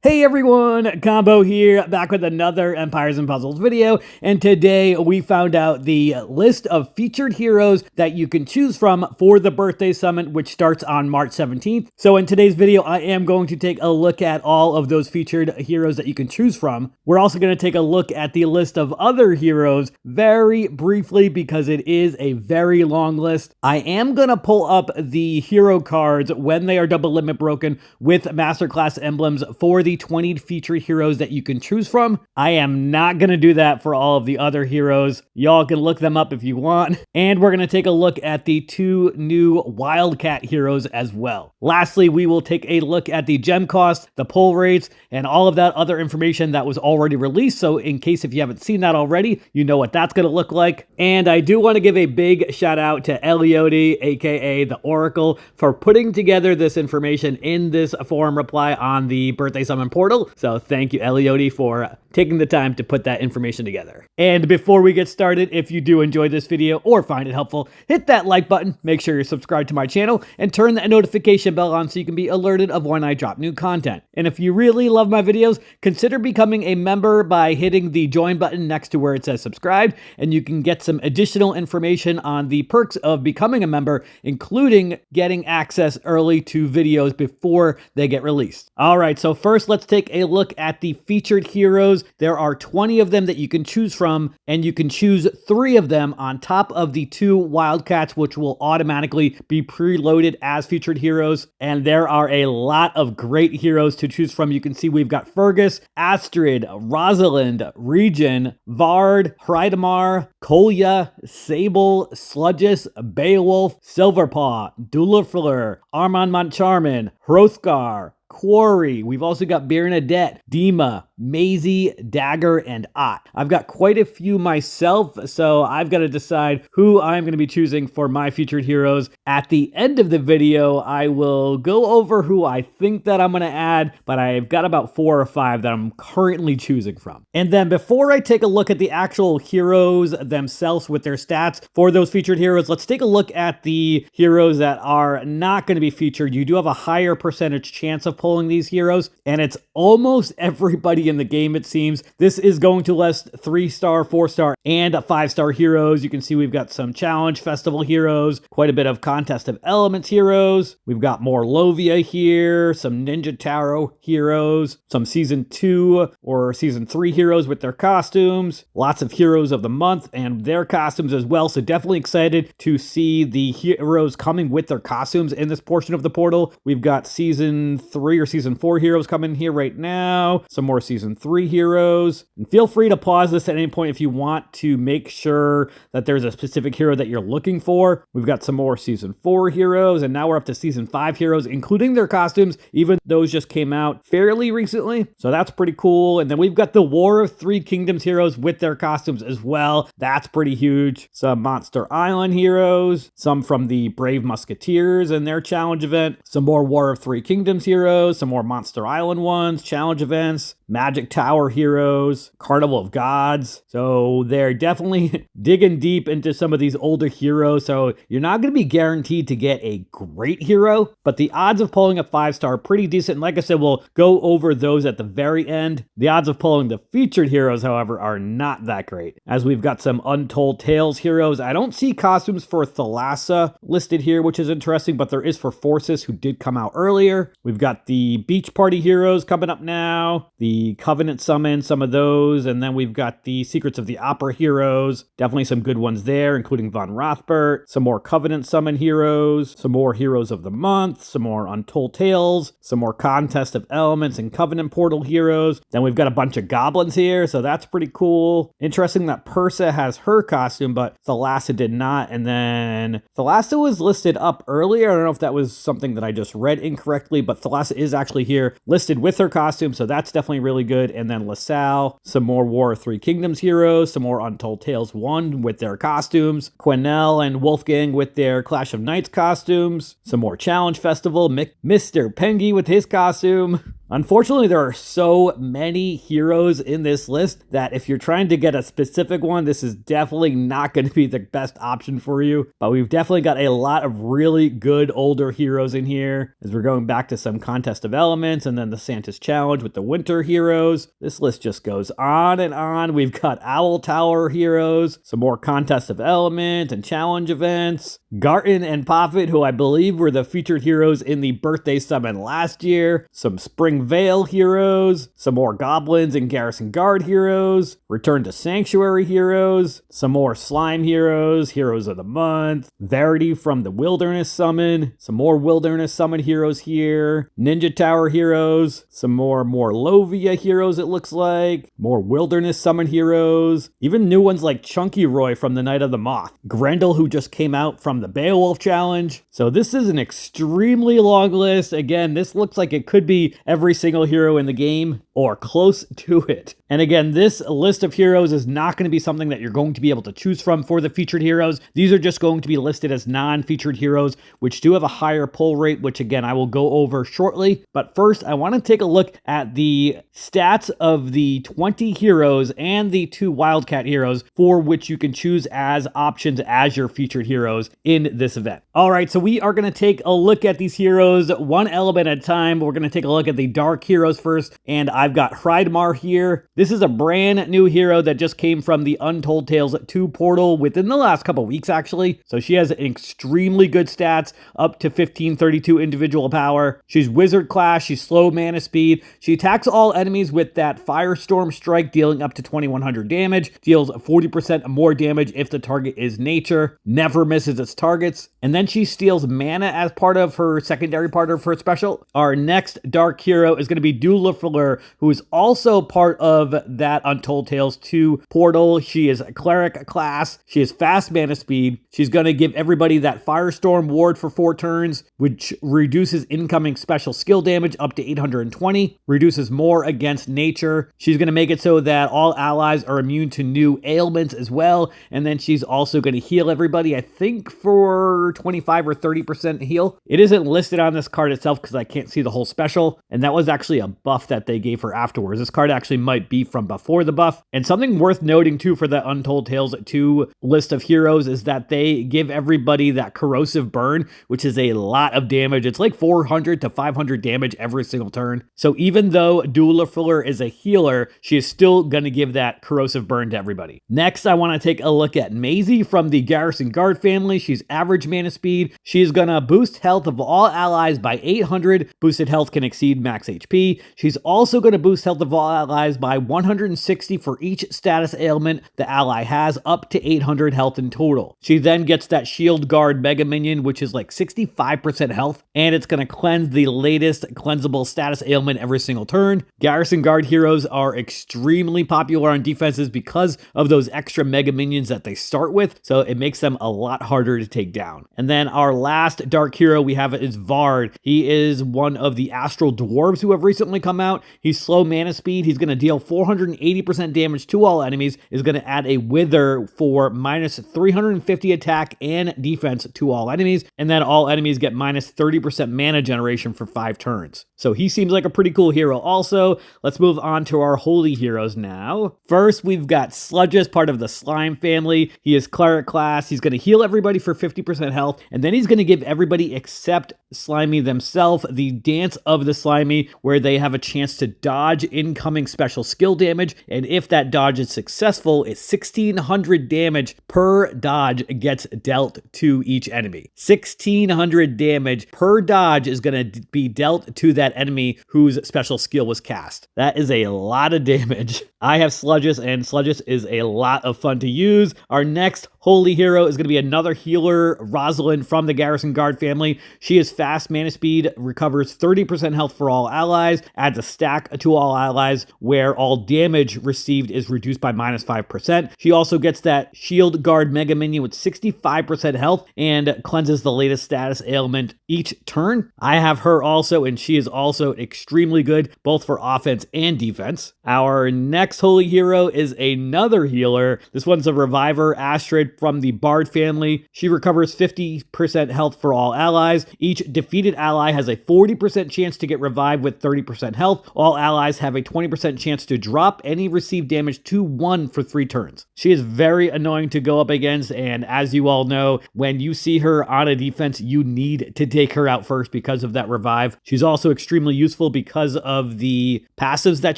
Hey everyone, Combo here, back with another Empires and Puzzles video, and today we found out the list of featured heroes that you can choose from for the birthday summit, which starts on March 17th. So in today's video, I am going to take a look at all of those featured heroes that you can choose from. We're also going to take a look at the list of other heroes very briefly because it is a very long list. I am going to pull up the hero cards when they are double limit broken with masterclass emblems for the 20 featured heroes that you can choose from. I am not going to do that for all of the other heroes. Y'all can look them up if you want. And we're going to take a look at the 2 new Wildcat heroes as well. Lastly, we will take a look at the gem cost, the pull rates, and all of that other information that was already released. So in case if you haven't seen that already, you know what that's going to look like. And I do want to give a big shout out to Eliotti, aka the Oracle, for putting together this information in this forum reply on the Birthday Summon portal. So thank you, Eliotti, for taking the time to put that information together. And before we get started, if you do enjoy this video or find it helpful, hit that like button, make sure you're subscribed to my channel, and turn that notification bell on so you can be alerted of when I drop new content. And if you really love my videos, consider becoming a member by hitting the join button next to where it says subscribe, and you can get some additional information on the perks of becoming a member, including getting access early to videos before they get released. All right, so first let's take a look at the featured heroes. There are 20 of them that you can choose from, and you can choose 3 of them on top of the 2 Wildcats, which will automatically be preloaded as featured heroes. And there are a lot of great heroes to choose from. You can see we've got Fergus, Astrid, Rosalind, Regen, Vard, Hridamar, Kolya, Sable, Sludgus, Beowulf, Silverpaw, Dulafleur, Armand Montcharmin, Hrothgar, Quarry. We've also got Bernadette, Dima, Maisie, Dagger, and Ott. I've got quite a few myself, so I've got to decide who I'm going to be choosing for my featured heroes. At the end of the video, I will go over who I think that I'm going to add, but I've got about 4 or 5 that I'm currently choosing from. And then before I take a look at the actual heroes themselves with their stats for those featured heroes, let's take a look at the heroes that are not going to be featured. You do have a higher percentage chance of pulling these heroes, and it's almost everybody in the game, it seems. This is going to list 3-star, 4-star, and 5-star heroes. You can see we've got some challenge festival heroes, quite a bit of contest of elements heroes. We've got more Lovia here, some Ninja Tarot heroes, some season 2 or season 3 heroes with their costumes, lots of heroes of the month and their costumes as well. So definitely excited to see the heroes coming with their costumes in this portion of the portal. We've got season 3 or season 4 heroes coming here right now, some more season 3 heroes. And feel free to pause this at any point if you want to make sure that there's a specific hero that you're looking for. We've got some more season 4 heroes, and now we're up to season 5 heroes, including their costumes. Even those just came out fairly recently, so that's pretty cool. And then we've got the War of 3 Kingdoms heroes with their costumes as well. That's pretty huge. Some Monster Island heroes, some from the Brave Musketeers and their challenge event, some more War of 3 Kingdoms heroes, some more Monster Island ones, challenge events, Magic Tower heroes, Carnival of Gods. So they're definitely digging deep into some of these older heroes. So you're not going to be guaranteed to get a great hero, but the odds of pulling a 5-star are pretty decent. And like I said, we'll go over those at the very end. The odds of pulling the featured heroes, however, are not that great, as we've got some Untold Tales heroes. I don't see costumes for Thalassa listed here, which is interesting, but there is for Forces, who did come out earlier. We've got the Beach Party heroes coming up now, the Covenant Summon, some of those, and then we've got the Secrets of the Opera heroes. Definitely some good ones there, including Von Rothbert, some more Covenant Summon heroes, some more Heroes of the Month, some more Untold Tales, some more Contest of Elements and Covenant Portal heroes. Then we've got a bunch of goblins here, so that's pretty cool. Interesting that Persa has her costume, but Thalassa did not. And then Thalassa was listed up earlier. I don't know if that was something that I just read incorrectly, but Thalassa is actually here listed with her costume, so that's definitely really good. And then LaSalle, some more War of 3 Kingdoms heroes, some more Untold Tales 1 with their costumes, Quenelle and Wolfgang with their Clash of Knights costumes, some more Challenge Festival, Mr. Pengy with his costume, Unfortunately, there are so many heroes in this list that if you're trying to get a specific one, this is definitely not going to be the best option for you. But we've definitely got a lot of really good older heroes in here, as we're going back to some Contest of Elements and then the Santa's Challenge with the winter heroes. This list just goes on and on. We've got Owl Tower heroes, some more Contest of Elements and challenge events, Garten and Poffit, who I believe were the featured heroes in the birthday summon last year, some Spring Vale heroes, some more Goblins and Garrison Guard heroes, Return to Sanctuary heroes, some more Slime heroes, Heroes of the Month, Verity from the Wilderness Summon, some more Wilderness Summon heroes here, Ninja Tower heroes, some more Morlovia heroes it looks like, more Wilderness Summon heroes, even new ones like Chunky Roy from the Night of the Moth, Grendel, who just came out from the Beowulf Challenge. So this is an extremely long list. Again, this looks like it could be every single hero in the game or close to it. And again, this list of heroes is not going to be something that you're going to be able to choose from for the featured heroes. These are just going to be listed as non-featured heroes, which do have a higher pull rate, which again, I will go over shortly. But first, I want to take a look at the stats of the 20 heroes and the 2 Wildcat heroes for which you can choose as options as your featured heroes in this event. All right, so we are going to take a look at these heroes one element at a time. We're going to take a look at the dark heroes first, and I've got Hreidmar here. This is a brand new hero that just came from the Untold Tales 2 portal within the last couple weeks, actually. So she has extremely good stats, up to 1532 individual power. She's wizard class, she's slow mana speed. She attacks all enemies with that Firestorm Strike, dealing up to 2100 damage, deals 40% more damage if the target is nature, never misses its targets, and then she steals mana as part of her secondary part of her special. Our next dark hero is going to be Dulafleur, who is also part of that Untold Tales 2 portal. She is a cleric class. She has fast mana speed. She's going to give everybody that Firestorm ward for 4 turns, which reduces incoming special skill damage up to 820, reduces more against nature. She's going to make it so that all allies are immune to new ailments as well. And then she's also going to heal everybody, I think for 25 or 30% heal. It isn't listed on this card itself because I can't see the whole special. And that was actually a buff that they gave her afterwards. This card actually might be from before the buff. And something worth noting too for the Untold Tales 2 list of heroes is that they give everybody that corrosive burn, which is a lot of damage. It's like 400 to 500 damage every single turn. So even though Dulafleur is a healer, she is still going to give that corrosive burn to everybody. Next, I want to take a look at Maisie from the Garrison Guard family. She's average mana speed. She's going to boost health of all allies by 800. Boosted health can exceed max HP. She's also going to boost health of all allies by 160 for each status ailment the ally has, up to 800 health in total. She then gets that Shield Guard Mega Minion, which is like 65% health, and it's going to cleanse the latest cleansable status ailment every single turn. Garrison Guard heroes are extremely popular on defenses because of those extra Mega Minions that they start with, so it makes them a lot harder to take down. And then our last dark hero we have is Vard. He is one of the Astral Dwarves who have recently come out. He's slow mana speed. He's going to deal 480% damage to all enemies, is going to add a Wither for minus 350 attack and defense to all enemies, and then all enemies get minus 30% mana generation for 5 turns. So he seems like a pretty cool hero also. Let's move on to our holy heroes now. First, we've got Sludgeus, part of the Slime family. He is cleric class. He's going to heal everybody for 50% health, and then he's going to give everybody except Slimy themselves the Dance of the Slimy, where they have a chance to dodge incoming special skill damage, and if that dodge is successful, it's 1600 damage per dodge gets dealt to each enemy. 1600 damage per dodge is going to be dealt to that enemy whose special skill was cast. That is a lot of damage. I have Sludgeus, and Sludgeus is a lot of fun to use. Our next holy hero is going to be another healer, Rosalind from the Garrison Guard family. She is fast mana speed, recovers 30% health for all allies, adds a stack to all allies where all damage received is reduced by minus 5%. She also gets that Shield Guard Mega Minion with 65% health and cleanses the latest status ailment each turn. I have her also, and she is also extremely good both for offense and defense. Our next holy hero is another healer. This one's a reviver, Astrid from the Bard family. She recovers 50% health for all allies. Each defeated ally has a 40% chance to get revived with 30% health. All allies have a 20% chance to drop any received damage to 1 for 3 turns. She is very annoying to go up against, and as you all know, when you see her on a defense, you need to take her out first because of that revive. She's also extremely useful because of the passives that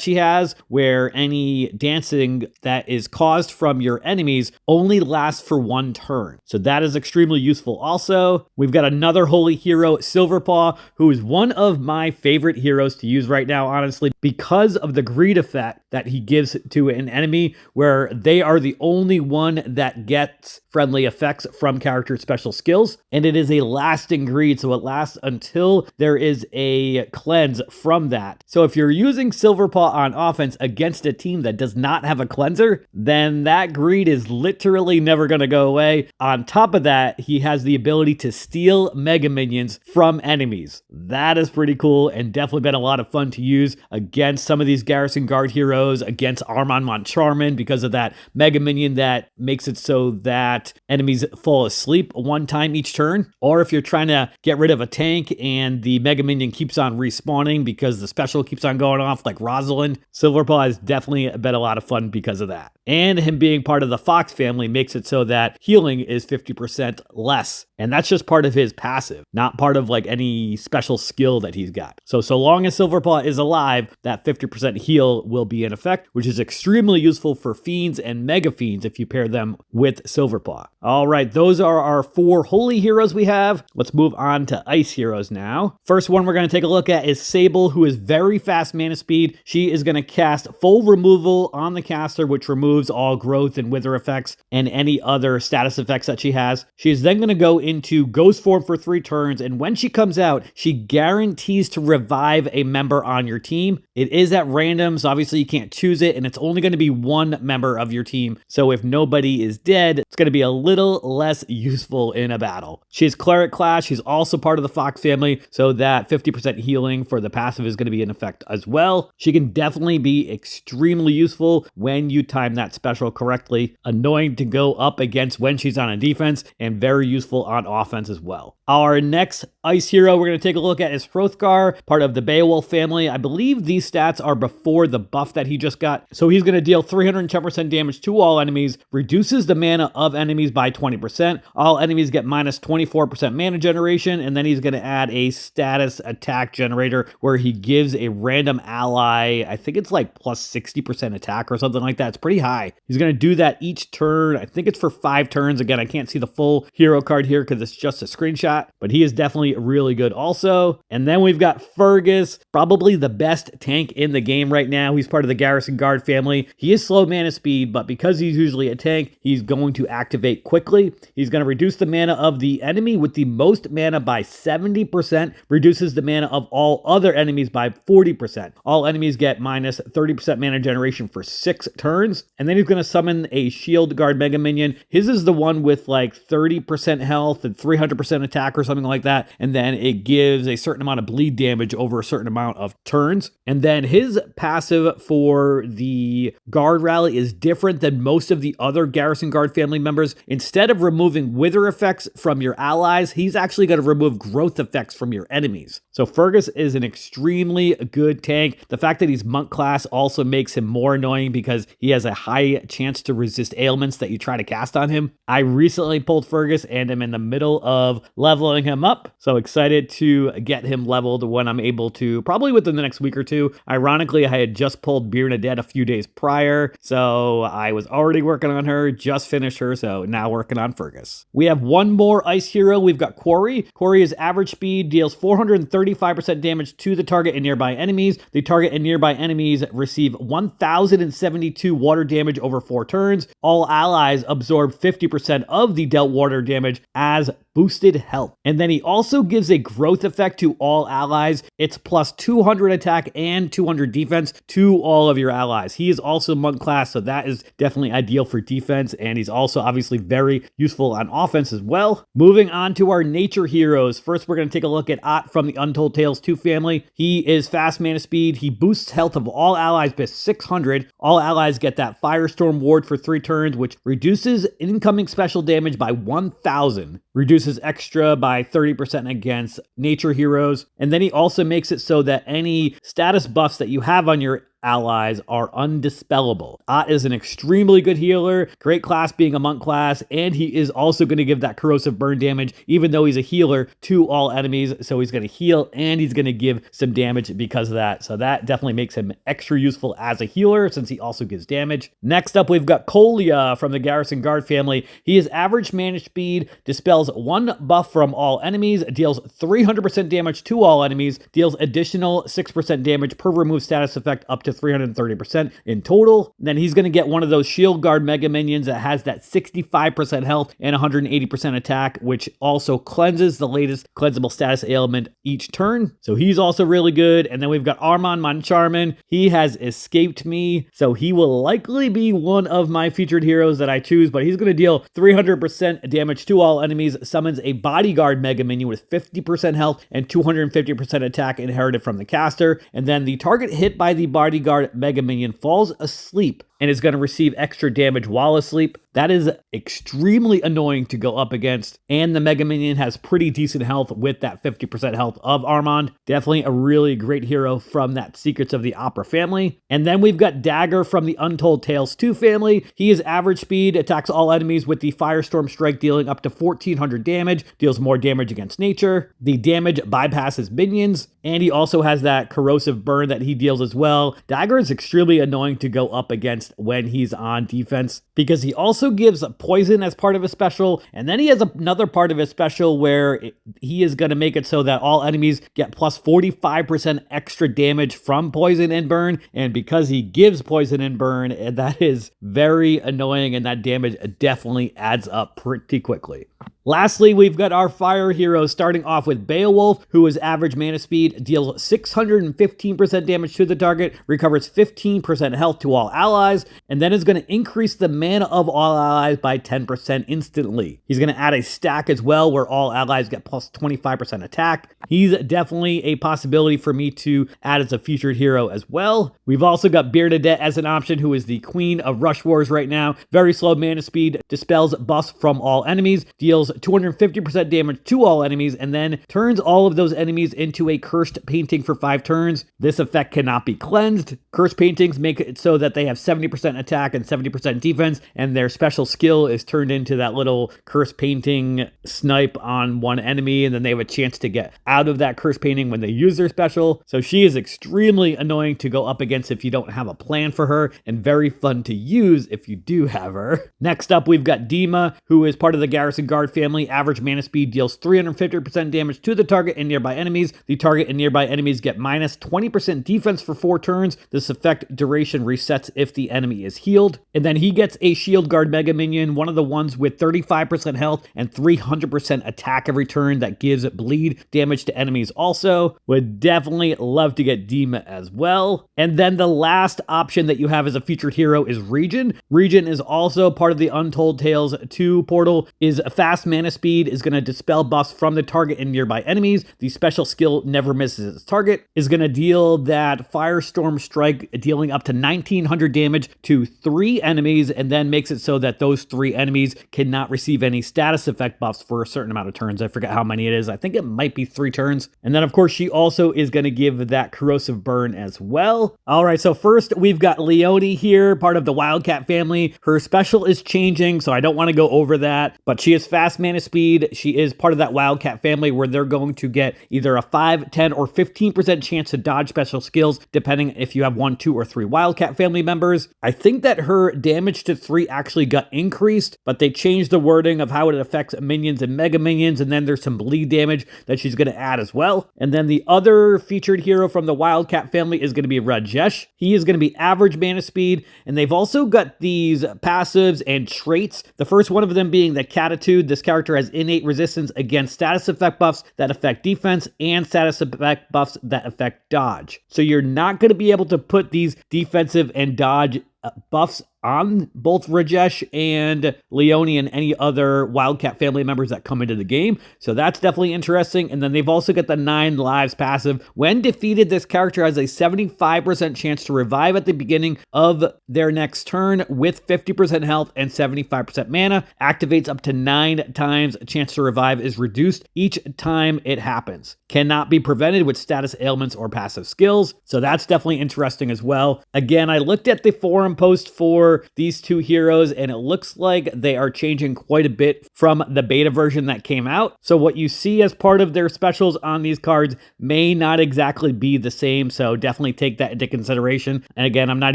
she has, where any dancing that is caused from your enemies only lasts for 1 turn. So that is extremely useful. Also, we've got another holy hero, Silverpaw, who is one of my favorite heroes to use right now, honestly, because of the greed effect that he gives to an enemy, where they are the only one that gets friendly effects from character special skills, and it is a lasting greed, so it lasts until there is a cleanse from that. So if you're using Silverpaw on offense against a team that does not have a cleanser, then that greed is literally never going to go away. On top of that, he has the ability to steal Mega Minions from enemies. That is pretty cool, and definitely been a lot of fun to use against some of these Garrison Guard heroes, against Armand Moncharmin, because of that Mega Minion that makes it so that enemies fall asleep 1 time each turn. Or if you're trying to get rid of a tank and the Mega Minion keeps on respawning because the special keeps on going off, like Rosalind, Silverpaw has definitely been a lot of fun because of that. And him being part of the Fox family makes it so that healing is 50% less. And that's just part of his passive, not part of like any special skill that he's got. So long as Silverpaw is alive, that 50% heal will be in effect, which is extremely useful for Fiends and Mega Fiends if you pair them with Silverpaw. All right, those are our 4 holy heroes we have. Let's move on to ice heroes now. First one we're going to take a look at is Sable, who is very fast mana speed. She is going to cast full removal on the caster, which removes all growth and wither effects and any other status effects that she has. She is then going to go into ghost form for 3 turns, and when she comes out, she guarantees to revive a member on your team. It is at random, so obviously you can't choose it, and it's only going to be 1 member of your team. So if nobody is dead, it's going to be a little less useful in a battle. She is cleric class. She's also part of the Fox family, so that 50% healing for the passive is going to be in effect as well. She can definitely be extremely useful when you time that special correctly. Annoying to go up against when she's on a defense, and very useful on offense as well. Our next ice hero we're going to take a look at is Hrothgar, part of the Beowulf family. I believe these stats are before the buff that he just got. So he's going to deal 310% damage to all enemies, reduces the mana of enemies by 20%. All enemies get minus 24% mana generation, and then he's going to add a status attack generator where he gives a random ally, I think it's like plus 60% attack or something like that. It's pretty high. He's going to do that each turn. I think it's for 5 turns. Again, I can't see the full hero card here because it's just a screenshot, but he is definitely really good also. And then we've got Fergus, probably the best tank in the game right now. He's part of the Garrison Guard family. He is slow mana speed, but because he's usually a tank, he's going to activate quickly. He's going to reduce the mana of the enemy with the most mana by 70%, reduces the mana of all other enemies by 40%. All enemies get minus 30% mana generation for 6 turns. And then he's going to summon a Shield Guard Mega Minion. His is the one with like 30% health and 300% attack or something like that. And then it gives a certain amount of bleed damage over a certain amount of turns. And then his passive for the Guard Rally is different than most of the other Garrison Guard family members. Instead of removing wither effects from your allies, he's actually going to remove growth effects from your enemies. So Fergus is an extremely good tank. The fact that he's monk class also makes him more annoying because he has a high chance to resist ailments that you try to cast on him. I recently pulled Fergus and I'm in the middle of leveling him up. So excited to get him leveled when I'm able to, probably within the next week or two. Ironically, I had just pulled Bernadette a few days prior, so I was already working on her, just finished her, so now working on Fergus. We have one more ice hero. We've got Quarry. Quarry is average speed, deals 435% damage to the target and nearby enemies. The target and nearby enemies receive 1,072 water damage over 4 turns. All allies absorb 50% of the dealt water damage as boosted health. And then he also gives a growth effect to all allies. It's plus 200 attack and 200 defense to all of your allies. He is also monk class, so that is definitely ideal for defense, and he's also obviously very useful on offense as well. Moving on to our nature heroes. First, we're going to take a look at Ott from the Untold Tales 2 family. He is fast mana speed. He boosts health of all allies by 600. All allies get that Firestorm ward for 3 turns, which reduces incoming special damage by 1,000. Reduces extra by 30% against nature heroes. And then he also makes it so that any status buffs that you have on your allies are undispellable. Ott is an extremely good healer, great class being a monk class, and he is also going to give that corrosive burn damage, even though he's a healer, to all enemies. So he's going to heal and he's going to give some damage because of that. So that definitely makes him extra useful as a healer since he also gives damage. Next up, we've got Kolya from the Garrison Guard family. He is average mana speed, dispels 1 buff from all enemies, deals 300% damage to all enemies, deals additional 6% damage per remove status effect up to 330% in total. Then he's going to get one of those shield guard mega minions that has that 65% health and 180% attack, which also cleanses the latest cleansable status ailment each turn. So he's also really good. And then we've got Armand Moncharmin. He has escaped me, so he will likely be one of my featured heroes that I choose, but he's going to deal 300% damage to all enemies, summons a bodyguard mega minion with 50% health and 250% attack inherited from the caster. And then the target hit by the bodyguard mega minion falls asleep and is going to receive extra damage while asleep. That is extremely annoying to go up against, and the Mega Minion has pretty decent health with that 50% health of Armand. Definitely a really great hero from that Secrets of the Opera family. And then we've got Dagger from the Untold Tales 2 family. He is average speed, attacks all enemies with the Firestorm Strike, dealing up to 1,400 damage, deals more damage against nature. The damage bypasses minions, and he also has that corrosive burn that he deals as well. Dagger is extremely annoying to go up against when he's on defense because he also gives poison as part of his special, and then he has another part of his special where he is going to make it so that all enemies get plus 45% extra damage from poison and burn, and because he gives poison and burn, that is very annoying, and that damage definitely adds up pretty quickly. Lastly, we've got our fire heroes, starting off with Beowulf, who is average mana speed, deals 615% damage to the target, recovers 15% health to all allies, and then is going to increase the mana of all allies by 10% instantly. He's going to add a stack as well, where all allies get plus 25% attack. He's definitely a possibility for me to add as a featured hero as well. We've also got Bernadette as an option, who is the queen of Rush Wars right now. Very slow mana speed, dispels buffs from all enemies, deals 250% damage to all enemies, and then turns all of those enemies into a cursed painting for 5 turns. This effect cannot be cleansed. Cursed paintings make it so that they have 70% attack and 70% defense, and their special skill is turned into that little cursed painting snipe on one enemy, and then they have a chance to get out of that cursed painting when they use their special. So she is extremely annoying to go up against if you don't have a plan for her, and very fun to use if you do have her. Next up, we've got Dima, who is part of the Garrison Guard family. Average mana speed, deals 350% damage to the target and nearby enemies. The target and nearby enemies get minus 20% defense for 4 turns. This effect duration resets if the enemy is healed. And then he gets a shield guard mega minion, one of the ones with 35% health and 300% attack every turn that gives bleed damage to enemies also. Would definitely love to get Dima as well. And then the last option that you have as a featured hero is Regen. Regen is also part of the Untold Tales 2 portal, is a fast mana speed, is going to dispel buffs from the target and nearby enemies. The special skill never misses its target, is going to deal that Firestorm Strike, dealing up to 1,900 damage to 3 enemies, and then makes it so that those 3 enemies cannot receive any status effect buffs for a certain amount of turns. I forget how many it is. I think it might be 3 turns. And then, of course, she also is going to give that corrosive burn as well. All right, so first we've got Leonie here, part of the Wildcat family. Her special is changing, so I don't want to go over that, but she is fast mana speed. She is part of that Wildcat family where they're going to get either a 5, 10, or 15% chance to dodge special skills, depending if you have 1, 2, or 3 Wildcat family members. I think that her damage to 3 actually got increased, but they changed the wording of how it affects minions and mega minions, and then there's some bleed damage that she's going to add as well. And then the other featured hero from the Wildcat family is going to be Rajesh. He is going to be average mana speed, and they've also got these passives and traits. The first one of them being the Catitude. This character has innate resistance against status effect buffs that affect defense and status effect buffs that affect dodge. So you're not going to be able to put these defensive and dodge buffs on both Rajesh and Leone and any other Wildcat family members that come into the game. So that's definitely interesting. And then they've also got the 9 lives passive. When defeated, this character has a 75% chance to revive at the beginning of their next turn with 50% health and 75% mana. Activates up to 9 times. Chance to revive is reduced each time it happens. Cannot be prevented with status ailments or passive skills. So that's definitely interesting as well. Again, I looked at the forum post for these two heroes, and it looks like they are changing quite a bit from the beta version that came out. So what you see as part of their specials on these cards may not exactly be the same, so definitely take that into consideration. And again, I'm not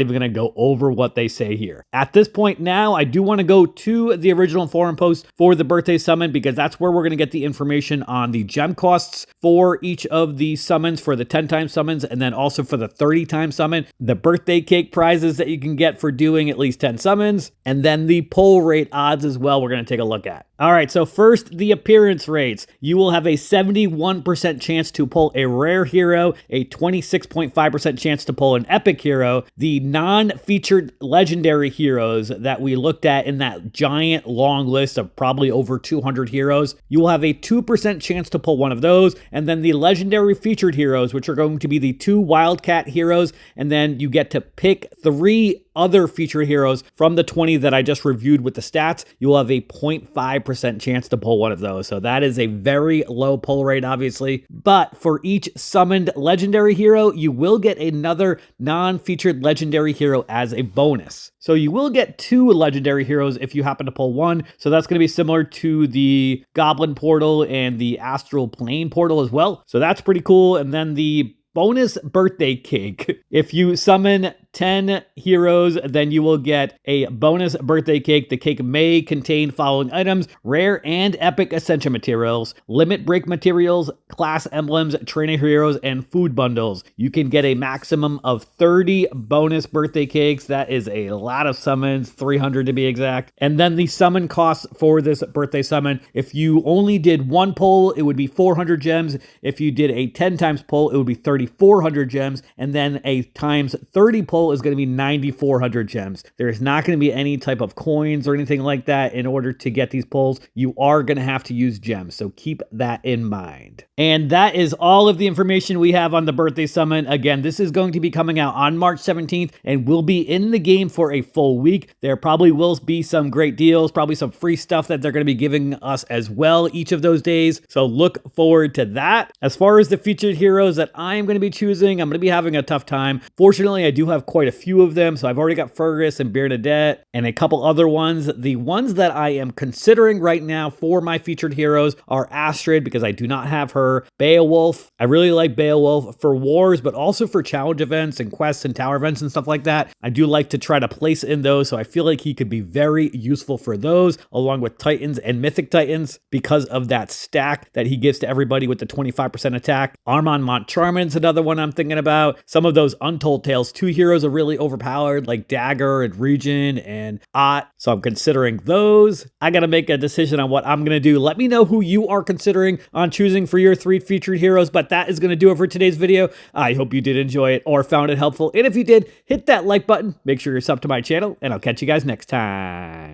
even going to go over what they say here. At this point now, I do want to go to the original forum post for the birthday summon, because that's where we're going to get the information on the gem costs for each of the summons, for the 10-time summons, and then also for the 30-time summon, the birthday cake prizes that you can get for doing at least 10 summons, and then the pull rate odds as well we're going to take a look at. All right, so first, the appearance rates. You will have a 71% chance to pull a rare hero, a 26.5% chance to pull an epic hero. The non-featured legendary heroes that we looked at in that giant long list of probably over 200 heroes, you will have a 2% chance to pull one of those. And then the legendary featured heroes, which are going to be the 2 Wildcat heroes, and then you get to pick 3 other featured heroes from the 20 that I just reviewed with the stats. You will have a 0.5% chance to pull one of those. So that is a very low pull rate, obviously. But for each summoned legendary hero, you will get another non-featured legendary hero as a bonus. So you will get 2 legendary heroes if you happen to pull one. So that's going to be similar to the Goblin Portal and the Astral Plane Portal as well. So that's pretty cool. And then the bonus birthday cake. If you summon 10 heroes, then you will get a bonus birthday cake. The cake may contain following items: rare and epic ascension materials, limit break materials, class emblems, trainer heroes, and food bundles. You can get a maximum of 30 bonus birthday cakes. That is a lot of summons, 300 to be exact. And then the summon costs for this birthday summon: if you only did 1 pull, it would be 400 gems. If you did a 10 times pull, it would be 3,400 gems. And then a times 30 pull is going to be 9,400 gems. There's not going to be any type of coins or anything like that in order to get these pulls. You are going to have to use gems, so keep that in mind. And that is all of the information we have on the birthday summon. Again, this is going to be coming out on March 17th and will be in the game for a full week. There probably will be some great deals, probably some free stuff that they're going to be giving us as well each of those days. So look forward to that. As far as the featured heroes that I am going to be choosing, I'm going to be having a tough time. Fortunately, I do have quite a few of them. So I've already got Fergus and Bernadette and a couple other ones. The ones that I am considering right now for my featured heroes are Astrid, because I do not have her. Beowulf. I really like Beowulf for wars, but also for challenge events and quests and tower events and stuff like that. I do like to try to place in those. So I feel like he could be very useful for those, along with Titans and Mythic Titans, because of that stack that he gives to everybody with the 25% attack. Armand Montcharmin's another one I'm thinking about. Some of those Untold Tales 2 heroes are really overpowered, like Dagger and Regin and Ott. So I'm considering those. I got to make a decision on what I'm going to do. Let me know who you are considering on choosing for your 3 featured heroes. But that is going to do it for today's video. I hope you did enjoy it or found it helpful. And if you did, hit that like button. Make sure you're subbed to my channel, and I'll catch you guys next time.